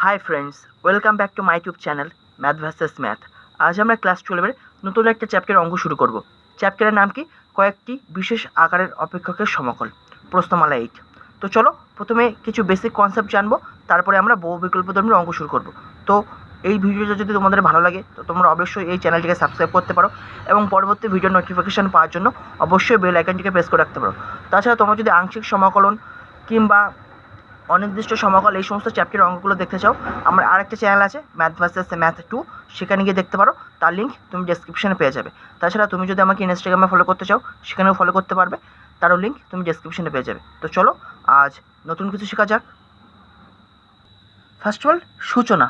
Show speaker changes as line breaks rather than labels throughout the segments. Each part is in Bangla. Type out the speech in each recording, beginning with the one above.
Hi friends, welcome back to my YouTube channel math versus math. আজ আমরা ক্লাস 12-এর নতুন একটা চ্যাপ্টারের অঙ্ক শুরু করব। চ্যাপ্টারের নাম কি? কয়েকটি বিশেষ আকারের অপেক্ষকের সমকল, প্রশ্নমালা 8। তো চলো প্রথমে কিছু বেসিক কনসেপ্ট জানবো, তারপরে আমরা বহু বিকল্পধর্মীর অঙ্ক শুরু করব। তো এই ভিডিওটা যদি তোমাদের ভালো লাগে তো তোমরা অবশ্যই এই চ্যানেলটিকে সাবস্ক্রাইব করতে পারো এবং পরবর্তী ভিডিও নোটিফিকেশান পাওয়ার জন্য অবশ্যই বেল আইকনটিকে প্রেস করে রাখতে পারো। তাছাড়া তোমরা যদি আংশিক সমাকলন কিংবা অনির্দিষ্ট সমকল এই সমস্ত চ্যাপ্টারের অঙ্কগুলো দেখতে চাও, আমার আরেকটা চ্যানেল আছে ম্যাথ ভার্সেস ম্যাথ 2, সেখানে গিয়ে দেখতে পারো। তার লিঙ্ক তুমি ডেসক্রিপশনে পেয়ে যাবে। তাছাড়া তুমি যদি আমাকে ইনস্টাগ্রামে ফলো করতে চাও সেখানেও ফলো করতে পারবে, তারও লিঙ্ক তুমি ডেসক্রিপশনে পেয়ে যাবে। তো চলো আজ নতুন কিছু শেখা যাক। ফার্স্ট অফ অল, সূচনা।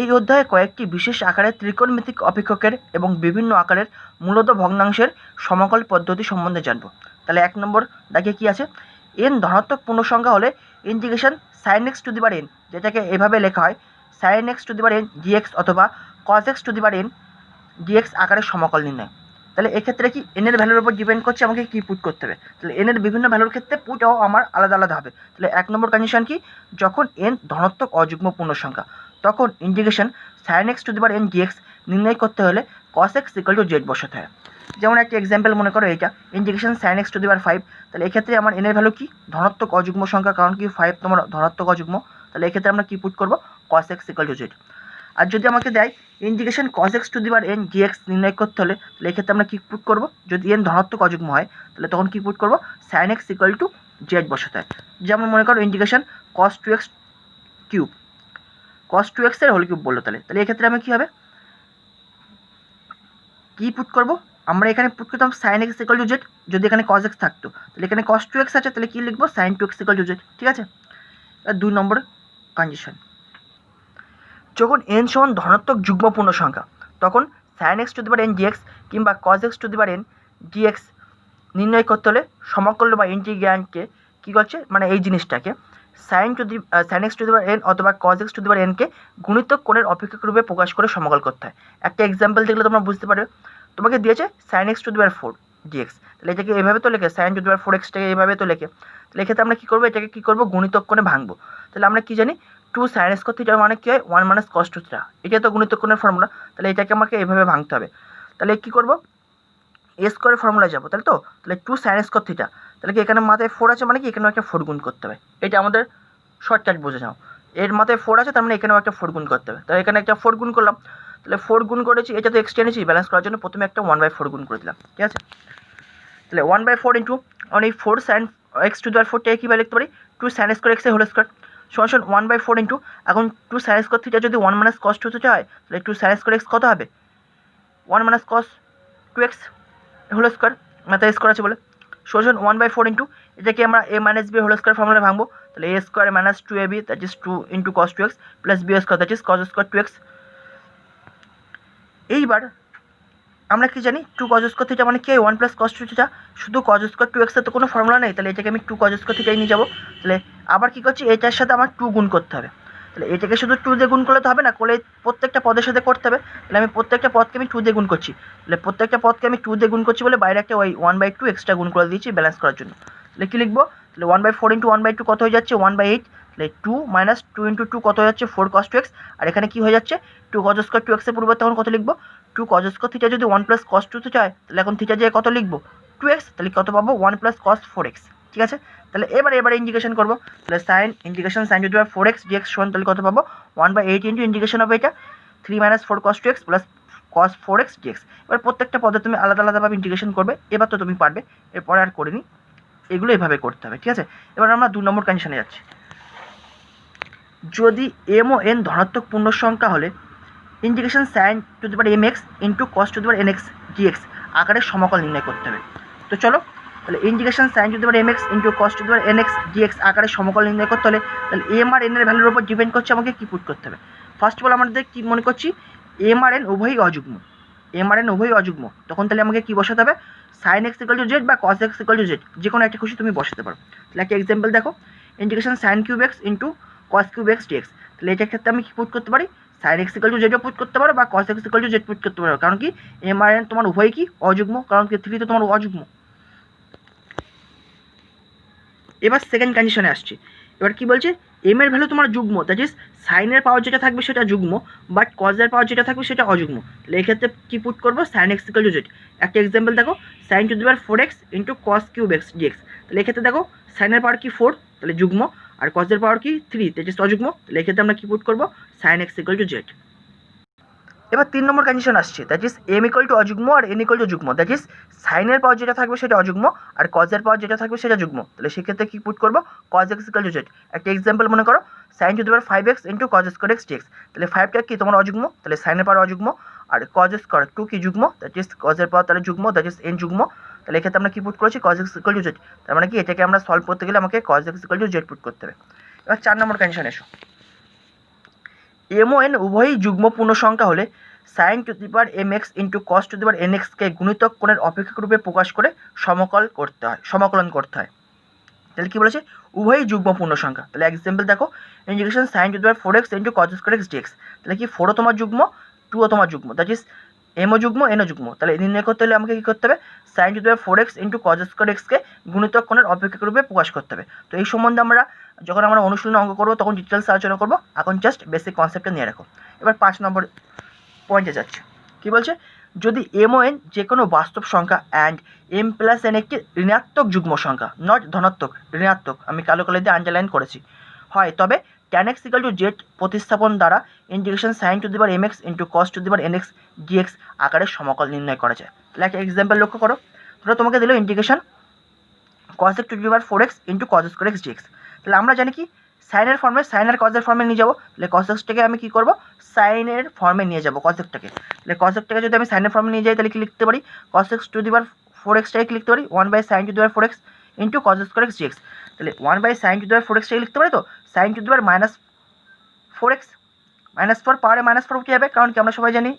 এই অধ্যায়ে কয়েকটি বিশেষ আকারের ত্রিকোণমিতিক অপেক্ষকের এবং বিভিন্ন আকারের মূলত ভগ্নাংশের সমকল পদ্ধতি সম্বন্ধে জানব। তাহলে 1 নম্বর দাগে কী আছে? এন ধনাত্মক পূর্ণসংখ্যা হলে integration sine x to the power n, যেটাকে এভাবে লেখা হয় sine x to the power n dx অথবা cos x to the power n dx আকারের সমকল নির্ণয়। তাহলে এক্ষেত্রে কি এনের ভ্যালুর উপর ডিপেন্ড করছে আমাকে কী পুট করতে হবে। তাহলে এনের বিভিন্ন ভ্যালুর ক্ষেত্রে পুটও আমার আলাদা আলাদা হবে। তাহলে 1 নম্বর কন্ডিশন কি? যখন এন ধনাত্মক অযুগ্ম পূর্ণসংখ্যা তখন integration sine x to the power n dx নির্ণয় করতে হলে cos x equal to z বসাতে হয়। যেমন একটা এক্সাম্পল মনে করো এইটা integration sine x to the power 5। তাহলে এক্ষেত্রে আমার এনের ভ্যালু কি? ধনাত্মক অযুগ্ম সংখ্যা, কারণ কি 5 তোমার ধনাত্মক অযুগ্ম। তাহলে এক্ষেত্রে আমরা কি পুট করবো? Cos x equal to z. আর যদি আমাকে দেয় integration cos x to the power n dx নির্ণয় করতে হলে, তাহলে এক্ষেত্রে আমরা কী পুট করবো? যদি এন ধনাত্মক অযুগ্ম হয় তাহলে তখন কী পুট করবো? Sine x equal to z বসাতে হয়। যেমন মনে করো ইন্টিগ্রেশন কস 2x কিউব, কস 2x এর হোল কিউব বললো। তাহলে এক্ষেত্রে আমি কী হবে, কী পুট করবো? আমরা এখানে পুট করতাম sine x equal to z. যদি এখানে কস এক্স থাকতো তাহলে এখানে কস 2x আছে, তাহলে কী লিখবো? Sine 2x equal to z. ঠিক আছে। 2 নম্বর কন্ডিশন, যখন এন সমান ধনাত্মক যুগ্ম পূর্ণ সংখ্যা তখন sine x to the power n dx কিংবা cos x to the power n dx নির্ণয় করতে হলে সমকল বা ইন্টিগ্র্যান্ডকে কী করছে, মানে এই জিনিসটাকে sine x to the power n অথবা cos x to the power এনকে গুণিতক কোণের অপেক্ষক রূপে প্রকাশ করে সমকল করতে হয়। একটা এক্সাম্পল দেখলে তোমরা বুঝতে পারবে। তোমাকে দিয়েছে sine x to the power 4 dx, তাহলে এটাকে এভাবে তো লেখে, সাইন টু দি পাওয়ার 4 এক্সটাকে এভাবে তো লেখে। তাহলে এক্ষেত্রে আমরা কী করবো? এটাকে কী করবো? গুণিতক কোণে ভাঙবো। তাহলে আমরা কী জানি 2 সাইন স্কোয়ার থিটা মানে কী হয়? 1 মাইনাস কস টু থিটা। এটা তো গুণিতক কোণের ফর্মুলা। তাহলে এটাকে আমাকে এভাবে ভাঙতে হবে। তাহলে কী করবো? এ স্কোয়ারের ফর্মুলায় যাবো। তাহলে 2 সাইন স্কোয়ার থিটা, তাহলে কি এখানে মাথায় 4 আছে মানে কি এখানেও একটা 4 গুণ করতে হবে। এটা আমাদের শর্টকাট বুঝে যাও। এর মাথায় 4 আছে তার মানে এখানেও একটা 4 গুণ করতে হবে। তাহলে এখানে একটা 4 গুণ করলাম। তাহলে 4 গুণ করেছি, এটা তো এক্সট্রা এনেছি ব্যালেন্স করার জন্য, প্রথমে একটা 1/4 গুণ করে দিলাম। ঠিক আছে। তাহলে 1/4 ইন্টু এই 4 সাইন এক্স টু দি পাওয়ার 4টাকে কীভাবে লিখতে পারি? 2 সাইন স্কোয়ার এক্স এর হোল স্কোয়ার সমান 1/4 ইন্টু এখন 2 সাইন স্কোয়ার থিটা যদি 1 মাইনাস কস 2 থিটা হয় তাহলে 2 সাইন স্কোয়ার এক্স কত হবে? 1 minus cos 2x whole square, মাথায় স্কোয়ার আছে বলে সমান 1/4 ইন্টু এটাকে আমরা a minus b whole square formula ভাঙবো। তাহলে a square minus 2ab that is 2 into cos 2x plus b square that is cos square 2x। এইবার আমরা কি জানি 2 কস স্কোয়ার থিটা মানে কি? 1 প্লাস কস 2 থিটা। শুধু কস স্কোয়ার 2x এর তো কোনো ফর্মুলা নেই, তাহলে এটাকে আমি 2 কস স্কোয়ার থিটাই নিয়ে যাবো। তাহলে আবার কী করছি? এটার সাথে আমার 2 গুণ করতে হবে। তাহলে এটাকে শুধু 2 দিয়ে গুণ করলে তো হবে না, করলে প্রত্যেকটা পদের সাথে করতে হবে। তাহলে আমি প্রত্যেকটা পদকে আমি 2 দিয়ে গুণ করছি। তাহলে প্রত্যেকটা পদকে আমি 2 দিয়ে গুণ করছি বলে বাইরে একটা ওই 1/2 এক্সট্রা গুণ করে দিয়েছি ব্যালেন্স করার জন্য। তাহলে কী লিখবো? তাহলে 1/4 ইন্টু 1/2 কত হয়ে যাচ্ছে? 1/8। তাহলে 2 মাইনাস 2 ইন্টু 2 কত হয়ে যাচ্ছে? 4 cos 2x। আর এখানে কী হয়ে যাচ্ছে? 2 cos স্কোয়ার 2x এর পরিবর্তে তখন কত লিখবো? 2 cos স্কোয়ার থিটা যদি 1 প্লাস cos 2 থিটা হয় তাহলে এখন থিটা দিয়ে কত লিখবো? 2x। তাহলে কত পাবো? 1 প্লাস cos 4x। ঠিক আছে। তাহলে এবারে ইন্টিগ্রেশন করবো। তাহলে integration sine to the power 4x dx সমান তাহলে কত পাবো? 1/8 ইন্টু ইন্টিগ্রেশন হবে এটা 3 minus 4 cos 2x plus cos 4x dx। এবার প্রত্যেকটা পদে তুমি আলাদা আলাদাভাবে ইন্টিগ্রেশন করবে। এবার তো তুমি পারবে, এরপরে আর করিনি, এগুলো এভাবে করতে হবে। ঠিক আছে। এবার আমরা 2 নম্বর কন্ডিশনে যাচ্ছি। যদি এম ও এন ধনাত্মক পূর্ণ সংখ্যা হলে integration sine to the power mx into cos to the power nx dx আকারের সমকল নির্ণয় করতে হবে। তো চলো, তাহলে integration sine to the power mx into cos to the power nx dx আকারের সমকল নির্ণয় করতে হলে তাহলে এম আর এন এর ভ্যালুর উপর ডিপেন্ড করছে আমাকে কী পুট করতে হবে। ফার্স্ট অফ অল আমাদের কী মনে করছি? এম আর এন উভয়ই অযুগ্ম। তখন তাহলে আমাকে কী বসাতে হবে? Sine x equal to z বা cos x equal to z, যে কোনো একটা খুশি তুমি বসাতে পারো। তাহলে একটা এক্সাম্পল দেখো, integration sine cube x into cos cube x dx. তাহলে এটার ক্ষেত্রে আমি কী পুট করতে পারি? সাইন এক্স ইকুয়াল টু জেডও পুট করতে পারো বা cos x equal to z put করতে পারো, কারণ কি এম আর এন তোমার উভয়ই কি? অযুগ্ম, কারণ কি 3 তো তোমার অযুগ্ম। এবার সেকেন্ড কন্ডিশনে আসছি। এবার কি বলছে? এম এর ভ্যালু তোমার যুগ্ম, দ্যাট ইজ সাইনের পাওয়ার যেটা থাকবে সেটা যুগ্ম, বাট কজের পাওয়ার যেটা থাকবে সেটা অযুগ্ম। তাহলে এক্ষেত্রে কী পুট করবো, sine x equal to z. একটা এক্সাম্পল দেখো, sine to the power 4x into cos cube x dx. তাহলে এক্ষেত্রে দেখো সাইনের পাওয়ার কি 4, তাহলে যুগ্ম, আর কজের পাওয়ার কি 3, দ্যাট ইজ অযুগ্ম। তাহলে এক্ষেত্রে আমরা কী পুট করবো, sine x equal to z. এবার 3 নম্বর কন্ডিশন আসছে, that is m equal to অযুগ্ম আর এন ইকুয়াল টু যুগ্ম, দ্যাট ইজ সাইনের পাওয়ার যেটা থাকবে সেটা অযুগ্ম আর কজের পাওয়ার যেটা থাকবে সেটা যুগ্ম। তাহলে সেক্ষেত্রে কি পুট করবো, cos x equal to z. একটা এক্সাম্পল মনে করো, sine to the power 5x into cos square x dx. তাহলে 5টা কি তোমার অযুগ্ম, তাহলে সাইনের পাওয়ার অযুগ্ম, আর কজ স্কোয়ার 2 কি যুগ্ম, দ্যাট ইজ কজের পাওয়ার তাহলে যুগ্ম, দ্যাট ইজ এন যুগ্ম। তাহলে এক্ষেত্রে আমরা কি পুট করেছি, cos x equal to z. তার মানে কি এটাকে আমরা সলভ করতে গেলে আমাকে cos x equal to z put করতে হবে। এবার 4 নম্বর কন্ডিশন এসো, এম ও এন উভয়ই যুগ্ম পূর্ণ সংখ্যা হলে sine to the power m x into cos to the power n এক্সকে গুণিতক কোণের অপেক্ষক রূপে প্রকাশ করে সমাকলন করতে হয়। তাহলে কী বলেছে, উভয়ই যুগ্ম পূর্ণ সংখ্যা। তাহলে এক্সাম্পল দেখো, integration sine to the power 4x into cos square x dx. তাহলে কি 4ও তোমার যুগ্ম, 2ও তোমার যুগ্ম, দ্যাট ইজ এমও যুগ্ম এনও যুগ্ম। তাহলে নির্ণয় করতে হলে আমাকে কী করতে হবে, sine to the power 4x into cos square এক্সকে গুণিতক কোণের অপেক্ষক রূপে প্রকাশ করতে হবে। তো এই সম্বন্ধে আমরা যখন আমরা অনুশীলনে অঙ্ক করবো তখন ডিটেলস আলোচনা করবো, এখন জাস্ট বেসিক কনসেপ্টটা নিয়ে রাখো। এবার 5 নম্বর পয়েন্টে যাচ্ছে, কী বলছে, যদি এম ও এন যে কোনো বাস্তব সংখ্যা অ্যান্ড এম প্লাস এন একটি ঋণাত্মক যুগ্ম সংখ্যা, নট ধনাত্মক, ঋণাত্মক, আমি কালো কালো দিয়ে আন্ডারলাইন করেছি, হয় তবে tan x equal to z প্রতিস্থাপন দ্বারা integration sine to the power m x into cos to the power n x dx আকারের সমকল নির্ণয় করা যায়। তাহলে একটা এক্সাম্পল লক্ষ্য করো, ধরো তোমাকে দিল integration cos x to the power 4x into cos square x dx. তাহলে আমরা জানি কি সাইনের ফর্মে, সাইন আর কজের ফর্মে নিয়ে যাবো। তাহলে কস এক্সটাকে আমি কী করবো, সাইনের ফর্মে নিয়ে যাবো কস এক্সটাকে। তাহলে কস এক্সটাকে যদি আমি সাইনের ফর্মে নিয়ে যাই তাহলে কি লিখতে পারি, কস এক্স টু দি পাওয়ার 4xটাকে কি লিখতে পারি, 1/sin to the power 4x into cos square x dx. তাহলে 1/sin টু দি পাওয়ার 4xটাকে লিখতে পারি, তো sign to the power -4x, -4 পাওয়ারে -4 উঠে যাবে, কারণ কি আমরা সবাই জানি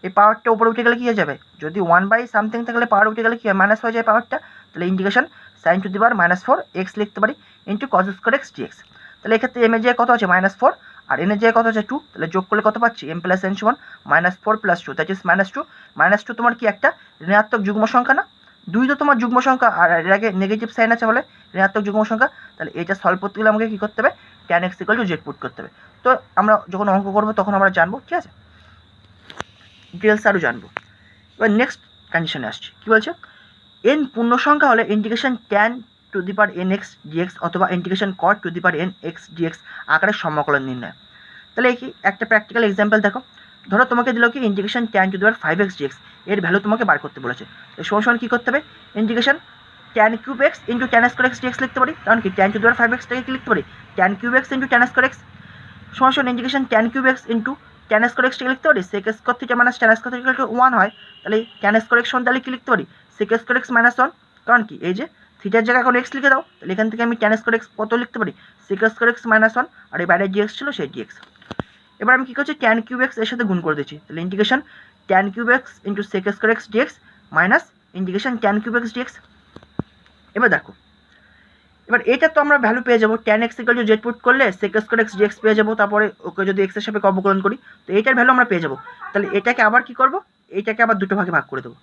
এই পাওয়ারটা উপরে উঠে গেলে কী হয়ে যাবে, যদি 1/something থাকলে পাওয়ার উঠে গেলে কী হয়, মাইনাস হয়ে যায় পাওয়ারটা। তাহলে integration sine to the power -4x লিখতে পারি into cos square x dx. তাহলে এক্ষেত্রে এম এর জায়গায় কত আছে, -4, আর এন এর জায়গায় কত আছে 2। তাহলে যোগ করলে কত পাচ্ছি, এম প্লাস এন সমান -4 + 2, দ্যাট ইজ -2। -2 তোমার কি একটা ঋণাত্মক যুগ্ম সংখ্যা না, 2 তো তোমার যুগ্ম সংখ্যা, আর এর আগে নেগেটিভ সাইন আছে বলে ঋণাত্মক যুগ্ম সংখ্যা। তাহলে এটা সলভ করতে গেলে আমাকে কী করতে হবে, tan x equal to z put করতে হবে। তো আমরা যখন অঙ্ক করবো তখন আমরা জানবো, ঠিক আছে, ডিটেলস আরও জানবো। এবার নেক্সট কন্ডিশনে আসছি, কী বলছে, এন পূর্ণ সংখ্যা হলে integration tan to the power n x dx অথবা integration cot to the power n x dx আকারের সমকলন নির্ণয়। তাহলে কি একটা প্র্যাকটিক্যাল এক্সাম্পল দেখো, ধরো তোমাকে দিল কি integration tan to the power 5x dx, এর ভ্যালু তোমাকে বার করতে বলেছে। তো সমান কী করতে হবে, integration tan cube x into tan square x dx লিখতে পারি, কারণ কি ট্যান টু দি পাওয়ার 5xটাকে কি লিখতে পারি, tan cube x into tan square x সমান integration tan cube x into tan square এক্সটাকে লিখতে পারি sec square theta minus tan square theta 1 হয়। তাহলে ট্যান স্কোয়ার এক্স তাহলে কি লিখতে পারি, সেক স্কোয়ার এক্স -1, কারণ কি এই যে থিটার জায়গায় এখন এক্স লিখে দাও, তাহলে এখান থেকে আমি ট্যান স্কোয়ার এক্স কত লিখতে পারি, সেক স্কোয়ার এক্স -1, আর এই বাইরে ডিএক্স ছিল সেই ডিএক্স। এবার আমি কী করছি, ট্যান কিউব এক্স এর সাথে গুণ করে দিচ্ছি, তাহলে integration tan cube x into sec square x dx minus integration tan cube x dx. এবার দেখো, এবার এটা তো আমরা ভ্যালু পেয়ে যাবো, tan x equal to z put করলে সেক স্কোয়ার এক্স ডিএক্স পেয়ে যাবো, তারপরে ওকে যদি এক্সের সাপেক্ষে অবকলন করি তো এইটার ভ্যালু আমরা পেয়ে যাবো। তাহলে এটাকে আবার কি করবো, এইটাকে আবার দুটো ভাগে ভাগ করে দেবো।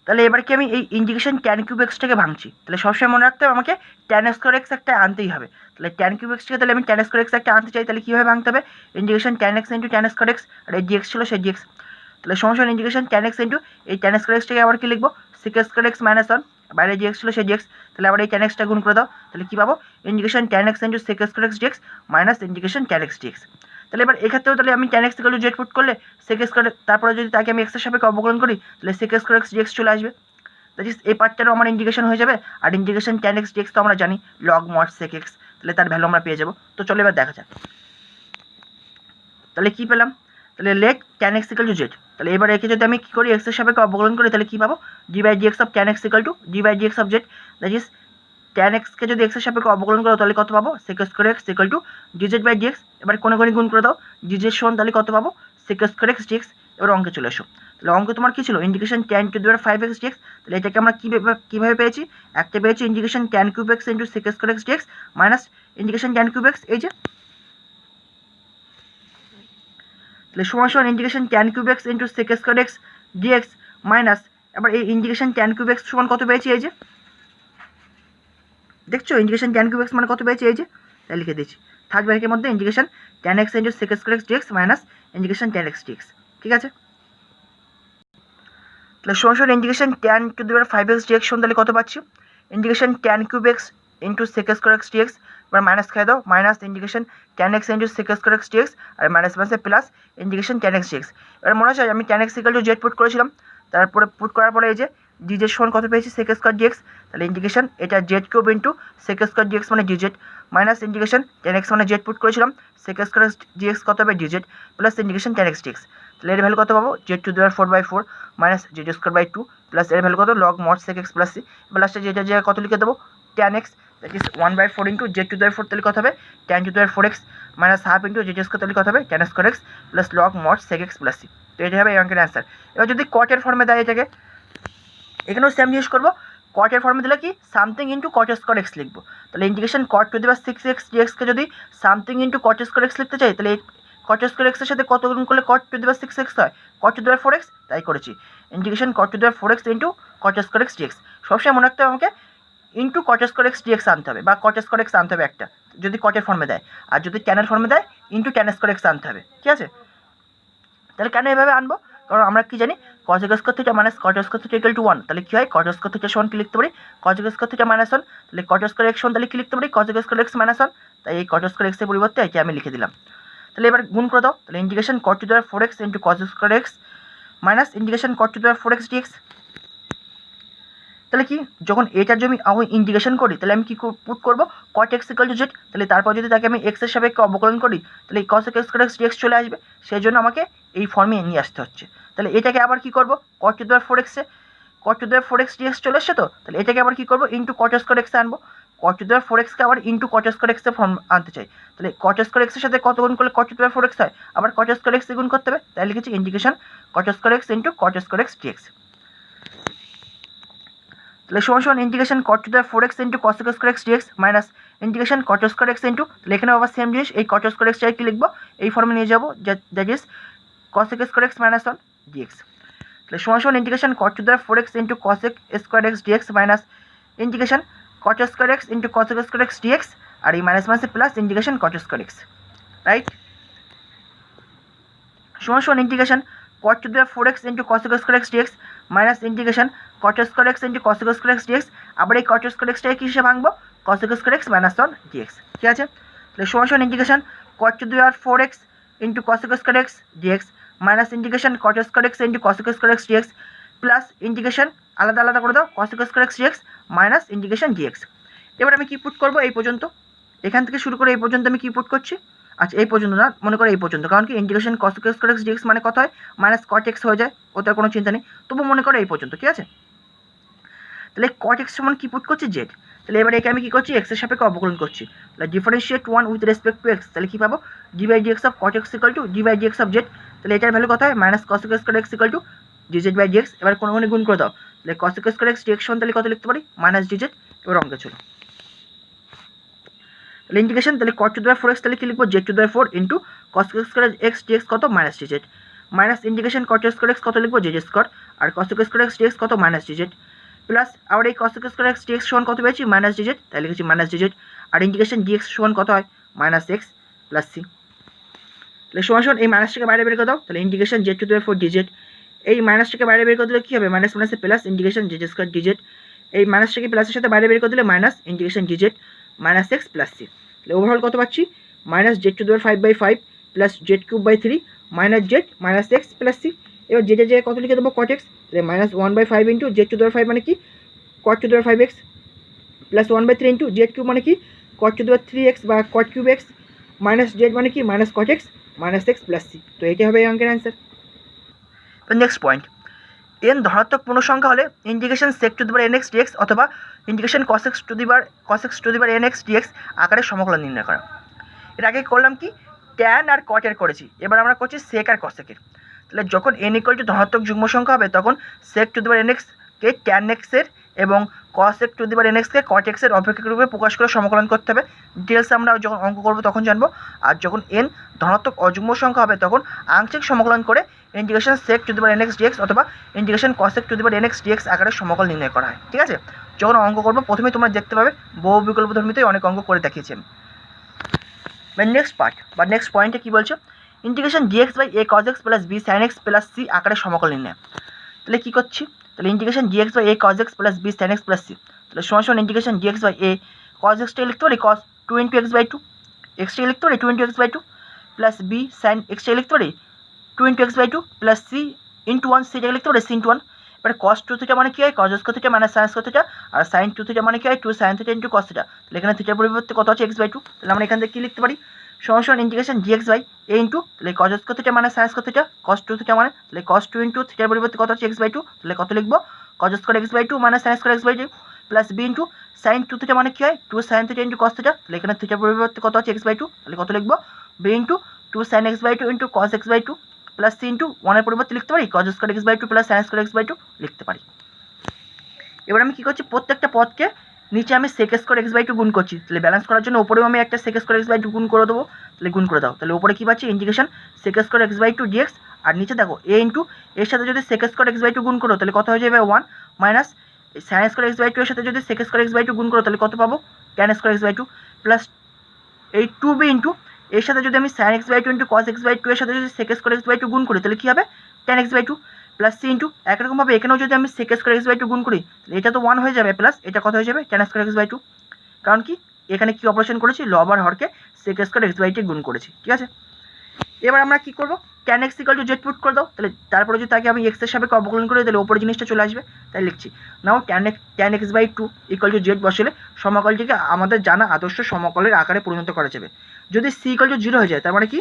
তাহলে এবার কি আমি এই ইন্টিগ্রেশন ট্যান কিউব এক্সটাকে ভাঙছি, তাহলে সবসময় মনে রাখতে হবে আমাকে ট্যান স্কোয়ার এক্স একটা আনতেই হবে। তাহলে ট্যান কিউব এক্সটাকে তাহলে আমি ট্যান স্কোয়ার এক্স একটা আনতে চাই, তাহলে কীভাবে ভাঙতে হবে, integration tan x into tan square x, আর এই ডিএক্স ছিল সেই ডিএক্স। তাহলে সমান ইন্টিগ্রেশন ট্যান এক্স ইন্টু এই ট্যান স্কোয়ার এক্সটাকে আবার কি লিখবো, সেক স্কোয়ার এক্স -1, বাইরে ডিএক্স ছিল সেই ডিএক্স। তাহলে আবার এই ট্যান এক্সটা গুণ করে দাও, তাহলে কী পাবো, integration tan x into sec square x dx minus integration tan x dx. তাহলে এবার এক্ষেত্রেও তাহলে আমি tan x equal to z put করলে সেক স্কোয়ার, তারপরে যদি তাকে আমি এক্সের সাপেক্ষে অবকলন করি তাহলে সেক স্কোয়ার এক্স ডিএক্স চলে আসবে, দ্যাট ইজ এই পার্টটারও আমার ইন্টিগ্রেশন হয়ে যাবে। আর ইন্টিগ্রেশন ট্যান এক্স ডিএক্স তো আমরা জানি লগ মড সেক এক্স, তাহলে তার ভ্যালু আমরা পেয়ে যাবো। তো চলো এবার দেখা যাক, তাহলে কী পেলাম, তাহলে let tan x equal to z. তাহলে এবার একে যদি আমি কী করি, এক্সের সাপেক্ষে অবকলন করি তাহলে কী পাবো, d dx of tan x equal to d dx of z, that is tan এক্সকে যদি এক্সের সাপেক্ষে অবকলন করো তাহলে কত পাবো, sec square x equal to dz/dx। এবার কোনো গুণ করে দাও, dz সমান তাহলে কত পাবো, সেক স্কোয়ার এক্স ডিএক্স। এবার অঙ্কে চলে এসো, তাহলে অঙ্ক তোমার কী ছিল, integration tan to the power 5x dx. তাহলে এটাকে আমরা কীভাবে পেয়েছি, একটা পেয়েছি integration tan cube x into sec square x dx minus integration tan cube x, এই যে তাহলে সমান integration tan cube x into sec square x dx minus, এবার এই ইন্টিগ্রেশন ট্যান কিউব এক্স সমান কত পেয়েছি, এই যে দেখছো ইন্টিগ্রেশন ট্যান কিউব এক্স মানে কত পেয়েছি, এই যে তাই লিখে দিচ্ছি। থার্ড ব্র্যাকেটের মধ্যে integration tan x into sec square x dx minus integration tan x dx। ঠিক আছে, তাহলে সমান integration tan to the power 5x dx সমান তাহলে কত পাচ্ছি? Integration tan cube x into sec square x dx, এবার মাইনাস খাই দাও, minus integration tan x into sec square x dx আর মাইনাস মাইনাসে plus integration tan x dx। এবার মনে আছে আমি tan x equal to z put করেছিলাম, তারপরে পুট করার পরে এই যে ডিজেড সমান কত পেয়েছি sec স্কোয়ার ডিএক্স, তাহলে ইন্টিগ্রেশন এটা z cube into sec square dx মানে dz minus integration tan x মানে জেড পুট করেছিলাম sec স্কোয়ার ডিএক্স কত হবে dz plus integration tan x dx। তাহলে এর ভ্যালু কত পাবো? Z to the power 4/4 minus z square by 2 plus এর ভ্যালু কত log mod sec x plus c, এবার লাস্টে যেটা জায়গায় কত লিখে দেবো tan x that is 1/4 into z to the power 4 তাহলে কত হবে tan to the power 4x minus half into z square তাহলে কত হবে tan square x plus log mod sec x plus c. তো এটা হবে এই অঙ্কের অ্যান্সার। এবার যদি কটের ফর্মে দেয় এটাকে, এখানেও সেম জিনিস করবো, কটের ফর্মে দিলে কি something into cot square x লিখবো। তাহলে integration cot to the power 6x ডিএক্সকে যদি something into cot square x লিখতে চাই, তাহলে কট স্কোয়ার এক্সের সাথে কত গুণ করলে কট টু দি পাওয়ার 6x হয়? কট টু দি পাওয়ার 4x, তাই করেছি integration cot to the power 4x into cot square x dx. সবসময় মনে রাখতে হবে আমাকে into cot square x dx আনতে হবে বা কট স্কোয়ার এক্স আনতে হবে একটা, যদি কটের ফর্মে দেয়, আর যদি ট্যানের ফর্মে দেয় ইন্টু ট্যান স্কোয়ার এক্স আনতে হবে। ঠিক আছে, তাহলে কেন এভাবে আনবো? কারণ আমরা কি জানি cos square theta minus cot square theta equal to 1, তাহলে কি হয় cot স্কোয়ার থিটা সমান কি লিখতে পারি cos স্কোয়ার থিটা মাইনাস 1, তাহলে cot স্কোয়ার x সমান তাহলে কি লিখতে পারি cos স্কোয়ার x মাইনাস 1, তাই এই cot স্কোয়ার x এর পরিবর্তে এটা আমি লিখে দিলাম। তাহলে এবার গুণ করে দাও, তাহলে integration cot to the power 4x into cos square x minus integration cot to the power 4x dx। তাহলে কি যখন এটার জন্য আমি ইন্টিগ্রেশন করি তাহলে আমি কি পুট করবো cot x equal to z, তাহলে তারপর যদি তাকে আমি x এর সাপেক্ষে অবকলন করি তাহলে এই cos স্কোয়ার x dx চলে আসবে, সেই জন্য আমাকে এই ফর্মে নিয়ে আসতে হচ্ছে। তাহলে এটাকে আবার কি করবো cot to the power 4x A cot to the power 4x dx চলে আসছে, তো তাহলে এটাকে আবার কি করবো ইন্টু cot স্কোয়ার x আনবো, cot to the power 4x কে আবার ইন্টু cot স্কোয়ার x এর ফর্ম আনতে চাই, তাহলে cot স্কোয়ার x এর সাথে কত গুণ করলে cot to the power 4x হয়, আবার cot স্কোয়ার x এ গুণ করতে হবে, তাই লিখেছি integration cot square x into cot square x dx। তাহলে সমান integration cot to the power 4x into cos square x dx minus integration cot square x into, তাহলে এখানে আবার সেম জিনিস এই cot স্কোয়ার x কি লিখবো এই ফর্মে নিয়ে যাবো that is cos square x minus 1 dx। তাহলে সমান integration cot to the power 4x into cos square x dx minus integration cot square x into cos square x dx আর এই মাইনাস মাইনাসে plus integration cot square x, right. সমান integration cot to the power 4x into cos square x dx minus integration cot square x into cos square x dx, আবার এই cot স্কোয়ার x টাকে কি হিসেবে ভাঙবো cos square x minus 1 dx। ঠিক আছে, তাহলে সমান integration cot to the power 4x into cos square x dx minus integration cot square x into cos square x dx plus integration আলাদা আলাদা করে দাও cos square x dx minus integration dx। এবার আমি কি পুট করবো এই পর্যন্ত, এখান থেকে শুরু করে এই পর্যন্ত আমি কি পুট করছি, আচ্ছা এই পর্যন্ত না, মনে করো এই পর্যন্ত, কারণ কি integration cos square x dx মানে কত হয় মাইনাস cot x হয়ে যায়, ওটার কোনো চিন্তা নেই, তবু মনে করো এই পর্যন্ত। ঠিক আছে, তাহলে cot x সমান কি পুট করছি জেড, তাহলে এবারে একে আমি কি করছি x এর সাপেক্ষে অবকলন করছি, তাহলে differentiate 1 with respect to x, তাহলে কি পাবো d/dx of cot x equal two d/dx of z, তাহলে এটার ভ্যালু কত হয় minus cos square x equal to dz/dx। এবার কোনো কোনো গুণ করে দাও, তাহলে cos স্কোয়ার x dx সমান তাহলে কত লিখতে পারি মাইনাস dz। এবার অঙ্কে চলো, তাহলে ইন্টিগ্রেশন তাহলে cot to the power 4x তাহলে কি লিখবো z to the power 4 into cos square x dx কত minus dz minus integration cot square x কত লিখবো z স্কোয়ার আর cos স্কোয়ার x dx কত মাইনাস dz প্লাস আবার এই cos স্কোয়ার x dx সমান কত পেয়েছি মাইনাস dz, তাই লিখেছি মাইনাস dz আর ইন্টিগ্রেশন dx সমান কত হয় মাইনাস x প্লাস c। তাহলে সমান এই মাইনাসটাকে বাইরে বের করে দাও, তাহলে integration z to the power 4 dz, এই মাইনাসটাকে বাইরে বের করে দিলে কি হবে মাইনাস মাইনাসে plus integration z square dz, এই মাইনাসটাকে প্লাসের সাথে বাইরে বের করে দিলে minus integration dz minus x plus c। তাহলে ওভারঅল কত পাচ্ছি minus z to the power 5/5 plus z cube by 3 minus z minus x plus c। এবার যেটা জায়গায় কত লিখে দেবো cot x, তাহলে minus 1/5 into z to the power 5 মানে কি cot to the power 5x plus 1/3 into z cube মানে কি cot to the power 3x বা cot cube x minus z মানে কি minus cot x minus x plus c। তো এইটা হবে এই অঙ্কের অ্যান্সার। তো নেক্সট পয়েন্ট, n ধনাত্মক পূর্ণ সংখ্যা হলে integration sec two the power nx dx অথবা integration cos x two the power nx dx আকারে সমকলন নির্ণয় করা। এর আগে করলাম কি tan আর cot এর করেছি, এবার আমরা করছি sec আর cos এর। তাহলে যখন n ইকুয়াল টু ধনাত্মক যুগ্ম সংখ্যা হবে তখন sec two the power nx K tan x এর এবং cos x two the power nx K cot x এর অপেক্ষক রূপে প্রকাশ করে সমকলন করতে হবে। ডিটেলস আমরা যখন অঙ্ক করব তখন জানবো। আর যখন n ধনাত্মক অযুগ্ম সংখ্যা হবে তখন আংশিক সমকলন করে integration sec two the power nx dx অথবা integration cos x two the power nx dx আকারে সমকলন নির্ণয় করা হয়। ঠিক আছে, যখন অঙ্ক করবো প্রথমে তোমরা দেখতে পাবে বহু বিকল্প ধর্মীতে অনেক অঙ্ক করে দেখিয়েছি আমি। নেক্সট পার্ট বা নেক্সট পয়েন্টে কী বলছে, integration dx by a cos x plus b sine x plus c আকারে সমকল নির্ণয়। তাহলে কী করছি, তাহলে integration dx by a cos x plus b sine x plus c, তাহলে সমান integration dx by a cos এক্সটাকে লিখতে পারি কজ 2 × x/2, এক্সটাকে লিখতে পারি 2 × x/2 প্লাস বি সাইন এক্সটাকে লিখতে পারি 2 × x/2 প্লাস সি ইন্টু 1, সিটাকে লিখতে পারি সি ইন্টু 1। এবার cos 2 থিটা মানে কি হয় cos square theta minus sin square theta, আর sin 2 থিটা মানে কি হয় 2 sin theta into cos theta. তাহলে এখানে থিটার পরিবর্তে কত আছে x/2, তাহলে আমরা এখান থেকে কি লিখতে পারি সমান integration dx by a into তাহলে cos স্কয়ার থিটা মানে sin square theta cos 2 theta মানে তাহলে cos 2 ইন্টু থিটার পরিবর্তে কত আছে x/2, তাহলে কত লিখবো cos স্কয়ার x/2 মানে sin square x/2 plus b into sin 2 theta মানে কি হয় 2 sin theta into cos theta, তাহলে এখানে থিটার পরিবর্তে কত আছে x/2, তাহলে কত লিখবো b into 2 sin x/2 into cos x/2 plus c into 1 এর পরিবর্তে লিখতে পারি cos square x/2 plus sin square x/2 লিখতে পারি। এবার আমি কী করছি, প্রত্যেকটা পদকে নিচে আমি sec স্কয়ার x/2 গুণ করছি, তাহলে ব্যালেন্স করার জন্য উপরেও আমি একটা sec স্কয়ার x/2 গুণ করে দেবো, তাহলে গুণ করে দাও, তাহলে উপরে কী পাচ্ছি integration sec square x/2 dx, আর নিচে দেখো a ইন্টু এর সাথে যদি sec স্কয়ার x/2 গুণ করো তাহলে কত হয়ে যাবে 1 মাইনাস sin স্কয়ার x/2 এর সাথে যদি sec স্কয়ার x/2 গুণ করো তাহলে কত পাবো tan স্কয়ার x/2 প্লাস এই 2b ইন্টু এর সাথে যদি আমি sin x/2 into cos x/2 এর সাথে যদি sec স্কয়ার x/2 গুণ করি তাহলে কী হবে tan x/2 plus c into একরকমভাবে এখানেও যদি আমি sec স্কয়ার x/2 গুণ করি তাহলে এটা তো 1 হয়ে যাবে প্লাস এটা কত হয়ে যাবে tan স্কয়ার x/2, কারণ কি এখানে কি অপারেশন করেছি লব আর হরকে sec স্কয়ার x/2 গুণ করেছি, ঠিক আছে। এবার আমরা কি করব tan x = z পুট করে দাও, তাহলে তারপরে যদি তাকে আমি x এর সাপেক্ষে অবকলন করি তাহলে ওপরে জিনিসটা চলে আসবে, তাই লিখছি নাও tan x/2 = z বসালে সমকলটিকে আমাদের জানা আদর্শ সমকলের আকারে পরিণত করা যাবে। যদি c = 0 হয়ে যায় তার মানে কি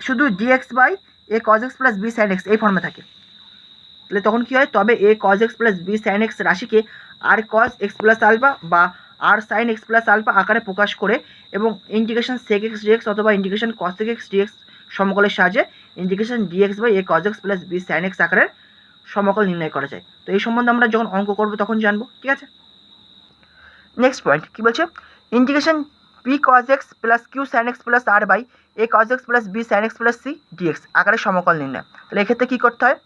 শুধু dx by a cos x plus b sin x এই ফর্মে থাকে, তাহলে তখন কি হয় তবে a cos x plus b sin x রাশিকে r cos x plus alpha বা r sin x plus alpha আকারে প্রকাশ করে এবং ইন্টিগ্রেশন sec x dx অথবা ইন্টিগ্রেশন cos x dx সমকলের সাহায্যে integration dx by a cos x plus b sin x আকারের সমকল নির্ণয় করা যায়। তো এই সম্বন্ধে আমরা যখন অঙ্ক করব তখন জানবো, ঠিক আছে। নেক্সট পয়েন্ট কি বলছে, integration p cos x plus q sin x plus r by a cos x plus b sin x plus c dx আকারে সমকল নির্ণয়। তাহলে এক্ষেত্রে কী করতে হয়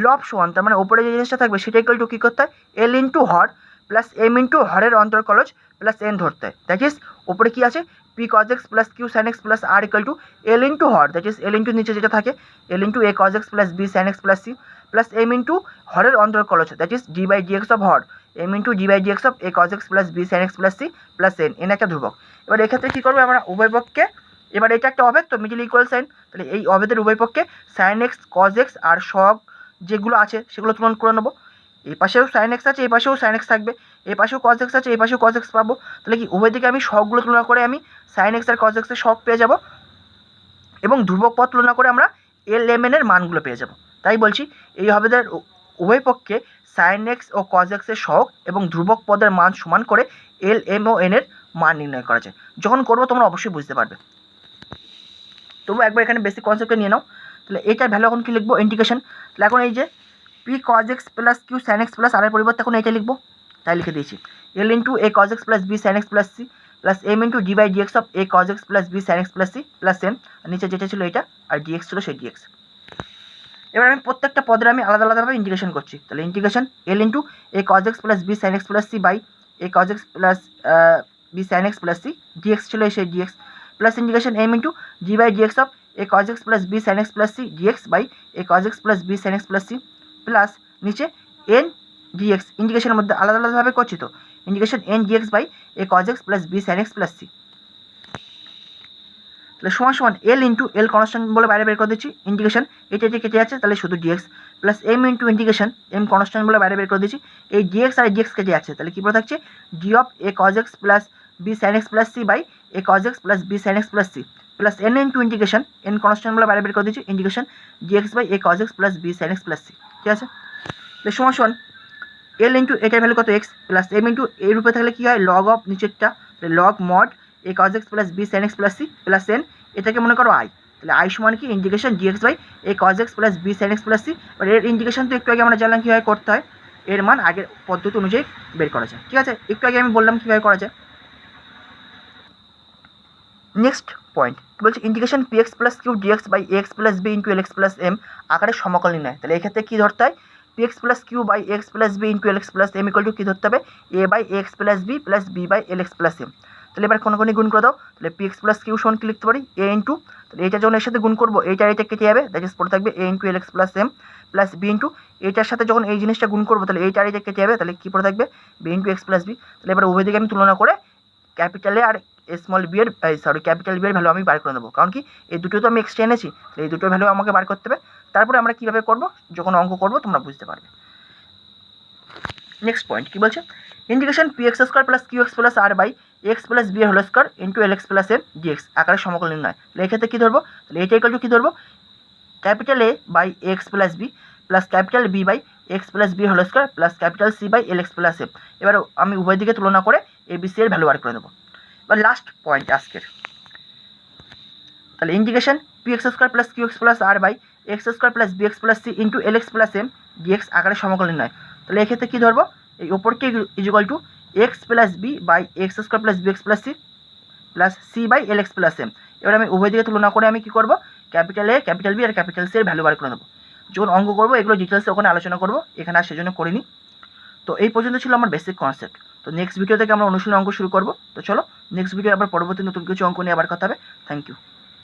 লব সমান তার মানে ওপরে যে জিনিসটা থাকবে সেটা ইকুয়াল টু কী করতে হয় l ইন্টু হর প্লাস m ইন্টু হরের অন্তর্কলজ প্লাস n ধরতে হয়, দ্যাট ইজ ওপরে কী আছে p cos x plus q sin x plus r equal to l into হর দ্যাট ইজ l ইন্টু নিচে যেটা থাকে l into a cos x plus b sin x plus c plus m into হরের অন্তর্কলজ that is d by dx of হর m into d by dx of a cos x plus b sin x plus c plus n একটা ধ্রুবক। এবার এক্ষেত্রে কী করবো আমরা উভয় পক্ষে, এবার এটা একটা অভেদ তো মিডল ইকুয়াল সাইন, তাহলে এই অভেদের উভয় পক্ষে sin x cos x আর সহগ যেগুলো আছে সেগুলো তুলনা করে নেবো। এই পাশেও sin x আছে এই পাশেও sin x থাকবে, এই পাশেও cos x আছে এই পাশেও cos x পাবো, তাহলে কি উভয় দিকে আমি সহগগুলো তুলনা করে আমি sin x আর cos x এর সহগ পেয়ে যাব এবং ধ্রুবক পদ তুলনা করে আমরা l m n এর মানগুলো পেয়ে যাব। তাই বলছি এই অভেদের উভয় পক্ষে sin x ও cos x এর সহগ এবং ধ্রুবক পদের মান সমান করে l m ও n এর মান নির্ণয় করা যায়। যখন করবো তোমরা অবশ্যই বুঝতে পারবে, তবু একবার এখানে বেসিক কনসেপ্টটা নিয়ে নাও। তাহলে এইটার ভ্যালু এখন কি লিখবো ইন্টিগ্রেশন, তাহলে এখন এই যে p cos x plus q sin x plus r এর পরিবর্তে এখন এইটা লিখবো, তাই লিখে দিয়েছি l into a cos x plus b sin x plus c plus m into d by dx of a cos x plus b sin x plus c plus n, আর নিচে যেটা ছিল এটা আর dx ছিল সেই dx। এবার আমি প্রত্যেকটা পদের আমি আলাদা আলাদাভাবে ইন্টিগ্রেশন করছি, তাহলে integration l into a cos x plus b sin x plus c by a cos x plus b sin x plus c dx ছিল সেই dx plus integration m into d by dx of a cos x plus b sin x plus c dx by a cos x plus b sin x plus c plus নিচে n dx ইন্টিগ্রেশনের মধ্যে আলাদা আলাদাভাবে করছি তো integration n dx by a cos x plus b sin x plus c, তাহলে সমান সমান l ইন্টু l কনস্ট্যান্ট বলে বাইরে বের করে দিচ্ছি ইন্টিগ্রেশন এটা কেটে যাচ্ছে তাহলে শুধু dx plus m into integration m constant বলে বাইরে বের করে দিচ্ছি এই dx আর dx কেটে যাচ্ছে তাহলে কী পড়ে থাকছে d of a cos x plus b sin x plus c by a cos x plus b sin x plus c plus n into integration n constant বলে বাইরে বের করে দিচ্ছি integration dx by a cos x plus b sin x plus c, ঠিক আছে। তাহলে সমান সমান l ইন্টু এটার ভ্যালু কত x প্লাস m ইন্টু এর উপরে থাকলে কী হয় লগ অফ নিচেরটা log mod a cos x plus b sin x plus c plus n এটাকে মনে করো i, তাহলে i সমান কি integration dx by a cos x plus b sin x plus c। এবার এর ইন্টিগ্রেশন তো একটু আগে আমরা জানলাম কীভাবে করতে হয়, এর মান আগের পদ্ধতি অনুযায়ী বের করা যায়, ঠিক আছে। একটু আগে আমি বললাম কীভাবে করা যায়। নেক্সট পয়েন্ট কী বলছে integration px plus q dx by ax plus b into lx plus m আকারে সমকল নির্ণয়। তাহলে এক্ষেত্রে কী ধরতে হয় px plus q by x plus b into lx plus m equal to কী ধরতে হবে a by ax plus b plus b by lx plus m। তাহলে এবার কোনখানে গুণ করে দাও, তাহলে পি এক্স প্লাস কিউ সমান কি লিখতে পারি এ ইন্টু, তাহলে এইটা যখন এর সাথে গুণ করবো এইটা কেটে যাবে, দ্যাট ইজ পড়ে থাকবে a into l x plus m plus b into, এইটার সাথে যখন এই জিনিসটা গুণ করবো তাহলে এইটা কেটে যাবে, তাহলে কি পড়ে থাকবে b into x plus b. তাহলে এবার উভয় দিকে আমি তুলনা করে ক্যাপিটাল এ আর স্মল বি এর ক্যাপিটাল বি এর ভ্যালু আমি বার করে নেবো, কারণ কি এই দুটো তো আমি এক্সট্রা এনেছি, এই দুটোর ভ্যালু আমাকে বার করতে হবে। তারপরে আমরা কীভাবে করবো যখন অঙ্ক করবো তোমরা বুঝতে পারবে। নেক্সট পয়েন্ট কি বলছে, integration p x square plus q x plus r by x plus b এর whole square into l x plus m dx আকারে সমকল নির্ণয়। তাহলে এক্ষেত্রে কী ধরবো, তাহলে এটা ইকুয়াল টু কী ধরবো capital A by x plus b plus capital B by x plus b whole square plus capital C by l x plus m. এবার আমি উভয় দিকে তুলনা করে এ বি সি এর ভ্যালু বার করে নেবো। এবার লাস্ট পয়েন্ট আজকের, তাহলে integration p x square plus q x plus r by x square plus b x plus c into l x plus m dx আকারে সমকল নির্ণয়। তাহলে এক্ষেত্রে কী ধরবো, এই ওপরকে equal to x plus b by x square plus b x plus c by l x plus m. এবার আমি উভয় দিকে তুলনা করে আমি কী করবো ক্যাপিটাল এ ক্যাপিটাল বি আর ক্যাপিটাল সি এর ভ্যালু বার করে নেবো। যখন অঙ্ক করবো এগুলো ডিটেলসে ওখানে আলোচনা করবো, এখানে আর সেজন্য করিনি। তো এই পর্যন্ত ছিল আমার বেসিক কনসেপ্ট। তো নেক্সট ভিডিও থেকে আমরা অনুশীলন অঙ্ক শুরু করবো। তো চলো নেক্সট ভিডিও আবার পরবর্তী নতুন কিছু অঙ্ক নিয়ে আবার কথা হবে। Thank you.